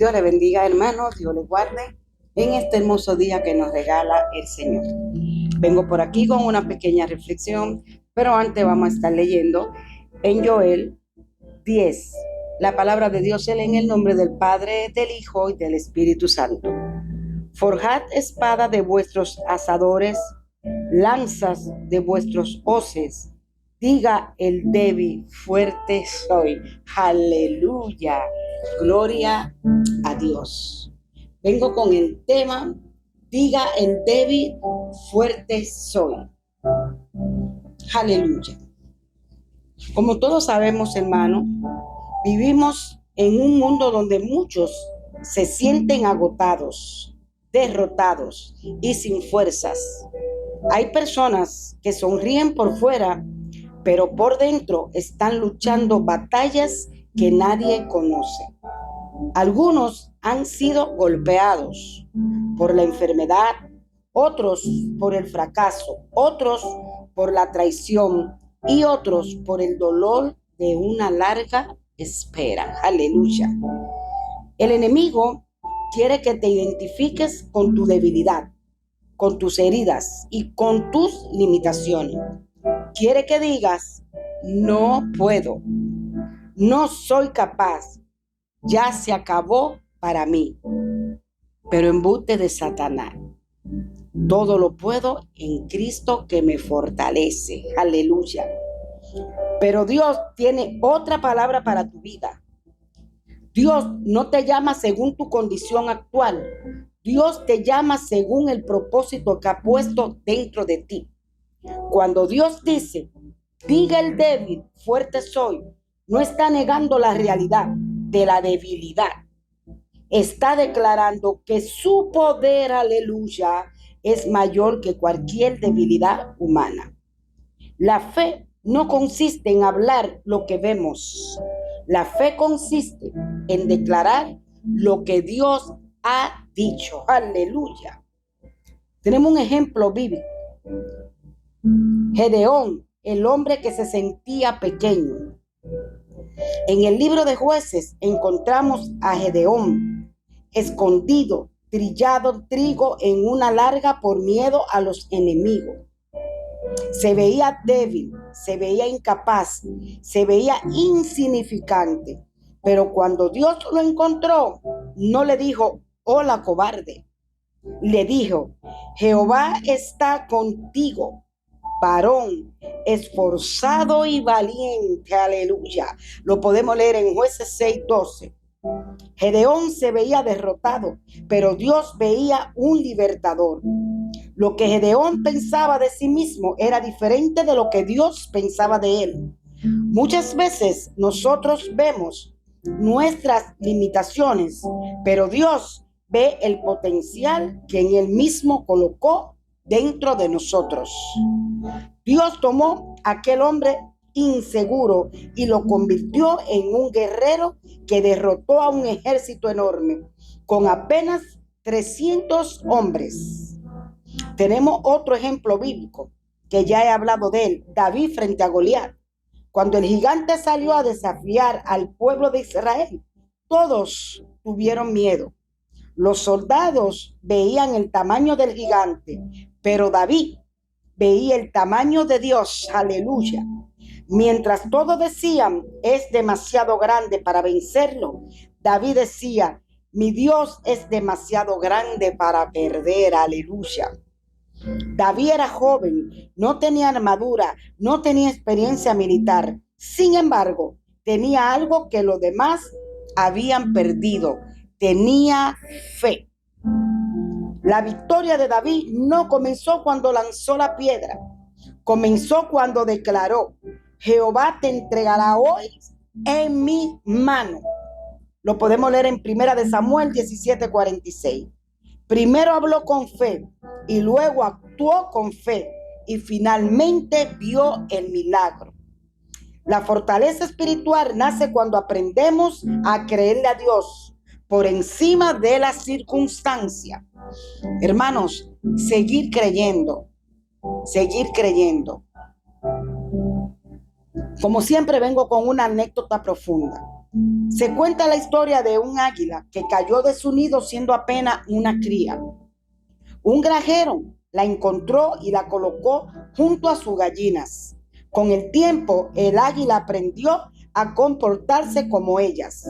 Dios le bendiga, hermano, Dios le guarde en este hermoso día que nos regala el Señor. Vengo por aquí con una pequeña reflexión, pero antes vamos a estar leyendo en Joel 10. La palabra de Dios es en el nombre del Padre, del Hijo y del Espíritu Santo. Forjad espada de vuestros asadores, lanzas de vuestros hoces. Diga el débil, fuerte soy. Aleluya. Gloria a Dios. Vengo con el tema, diga el débil, fuerte soy. Aleluya. Como todos sabemos, hermano, vivimos en un mundo donde muchos se sienten agotados, derrotados y sin fuerzas. Hay personas que sonríen por fuera, pero por dentro están luchando batallas que nadie conoce. Algunos han sido golpeados por la enfermedad, otros por el fracaso, otros por la traición y otros por el dolor de una larga espera. Aleluya. El enemigo quiere que te identifiques con tu debilidad, con tus heridas y con tus limitaciones. Quiere que digas, no puedo, no soy capaz, ya se acabó para mí. Pero embuste de Satanás. Todo lo puedo en Cristo que me fortalece. Aleluya. Pero Dios tiene otra palabra para tu vida. Dios no te llama según tu condición actual. Dios te llama según el propósito que ha puesto dentro de ti. Cuando Dios dice, diga el débil, fuerte soy, no está negando la realidad de la debilidad. Está declarando que su poder, aleluya, es mayor que cualquier debilidad humana. La fe no consiste en hablar lo que vemos. La fe consiste en declarar lo que Dios ha dicho. Aleluya. Tenemos un ejemplo bíblico. Gedeón, el hombre que se sentía pequeño. En el libro de Jueces encontramos a Gedeón escondido, trillado trigo en una larga por miedo a los enemigos. Se veía débil, se veía incapaz, se veía insignificante. Pero cuando Dios lo encontró, no le dijo, hola cobarde. Le dijo, Jehová está contigo, varón esforzado y valiente. Aleluya. Lo podemos leer en Jueces 6:12. Gedeón se veía derrotado, pero Dios veía un libertador. Lo que Gedeón pensaba de sí mismo era diferente de lo que Dios pensaba de él. Muchas veces nosotros vemos nuestras limitaciones, pero Dios ve el potencial que en él mismo colocó dentro de nosotros. Dios tomó a aquel hombre inseguro y lo convirtió en un guerrero que derrotó a un ejército enorme con apenas 300 hombres. Tenemos otro ejemplo bíblico que ya he hablado de él, David frente a Goliat. Cuando el gigante salió a desafiar al pueblo de Israel, todos tuvieron miedo. Los soldados veían el tamaño del gigante, pero David veía el tamaño de Dios. Aleluya. Mientras todos decían, es demasiado grande para vencerlo, David decía, mi Dios es demasiado grande para perder. Aleluya. David era joven, no tenía armadura, no tenía experiencia militar. Sin embargo, tenía algo que los demás habían perdido. Tenía fe. La victoria de David no comenzó cuando lanzó la piedra. Comenzó cuando declaró, Jehová te entregará hoy en mi mano. Lo podemos leer en 1 Samuel 17:46. Primero habló con fe y luego actuó con fe y finalmente vio el milagro. La fortaleza espiritual nace cuando aprendemos a creerle a Dios por encima de la circunstancia. Hermanos, seguir creyendo, seguir creyendo. Como siempre vengo con una anécdota profunda. Se cuenta la historia de un águila que cayó de su nido siendo apenas una cría. Un granjero la encontró y la colocó junto a sus gallinas. Con el tiempo, el águila aprendió a comportarse como ellas.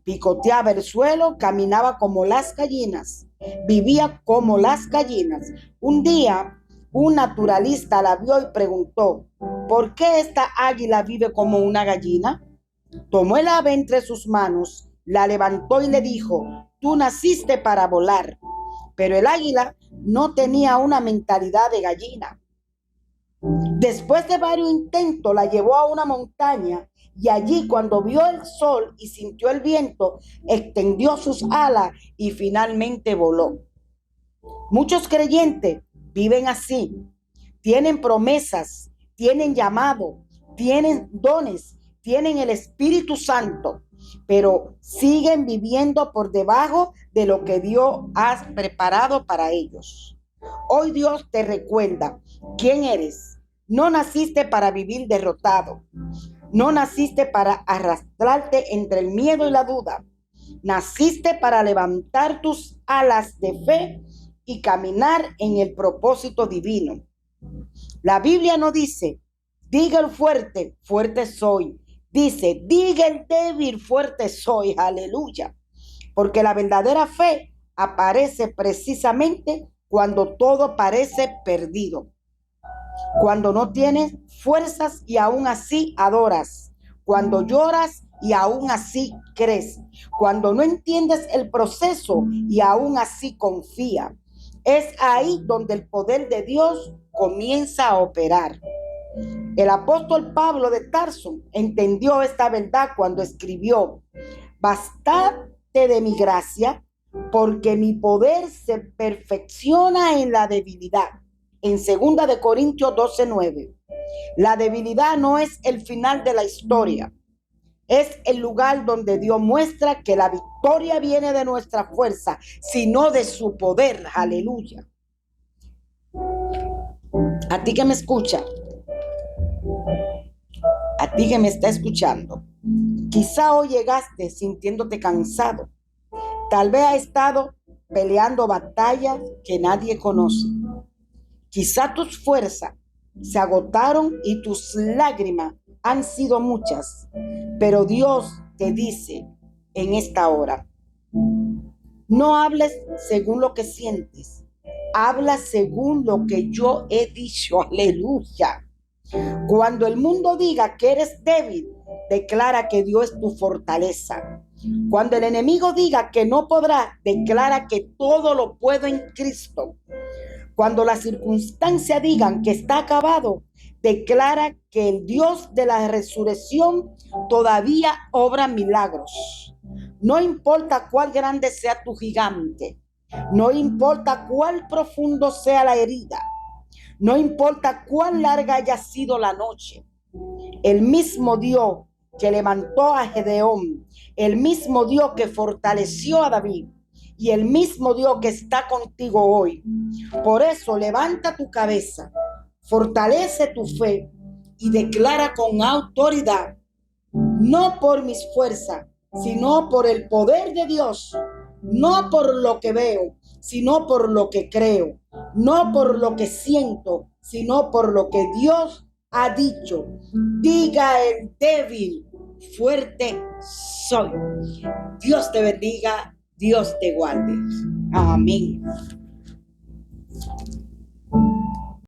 Picoteaba el suelo, caminaba como las gallinas, vivía como las gallinas. Un día, un naturalista la vio y preguntó: ¿por qué esta águila vive como una gallina? Tomó el ave entre sus manos, la levantó y le dijo: tú naciste para volar. Pero el águila no tenía una mentalidad de gallina. Después de varios intentos, la llevó a una montaña y allí, cuando vio el sol y sintió el viento, extendió sus alas y finalmente voló. Muchos creyentes viven así. Tienen promesas, tienen llamado, tienen dones, tienen el Espíritu Santo, pero siguen viviendo por debajo de lo que Dios ha preparado para ellos. Hoy Dios te recuerda quién eres. No naciste para vivir derrotado. No naciste para arrastrarte entre el miedo y la duda. Naciste para levantar tus alas de fe y caminar en el propósito divino. La Biblia no dice: diga el fuerte, fuerte soy. Dice: diga el débil, fuerte soy. Aleluya. Porque la verdadera fe aparece precisamente cuando todo parece perdido. Cuando no tienes fuerzas y aún así adoras. Cuando lloras y aún así crees. Cuando no entiendes el proceso y aún así confía. Es ahí donde el poder de Dios comienza a operar. El apóstol Pablo de Tarso entendió esta verdad cuando escribió: bastate de mi gracia, porque mi poder se perfecciona en la debilidad. En 2 de Corintios 12:9. La debilidad no es el final de la historia. Es el lugar donde Dios muestra que la victoria viene de nuestra fuerza, sino de su poder. Aleluya. A ti que me escucha, a ti que me está escuchando, quizá hoy llegaste sintiéndote cansado. Tal vez has estado peleando batallas que nadie conoce. Quizá tus fuerzas se agotaron y tus lágrimas han sido muchas. Pero Dios te dice en esta hora: no hables según lo que sientes. Habla según lo que yo he dicho. Aleluya. Cuando el mundo diga que eres débil, declara que Dios es tu fortaleza. Cuando el enemigo diga que no podrá, declara que todo lo puedo en Cristo. Cuando las circunstancias digan que está acabado, declara que el Dios de la resurrección todavía obra milagros. No importa cuál grande sea tu gigante, no importa cuál profundo sea la herida, no importa cuán larga haya sido la noche, el mismo Dios que levantó a Gedeón, el mismo Dios que fortaleció a David y el mismo Dios que está contigo hoy. Por eso levanta tu cabeza, fortalece tu fe y declara con autoridad: no por mis fuerzas, sino por el poder de Dios, no por lo que veo, sino por lo que creo, no por lo que siento, sino por lo que Dios ha dicho. Diga el débil, fuerte soy. Dios te bendiga, Dios te guarde. Amén.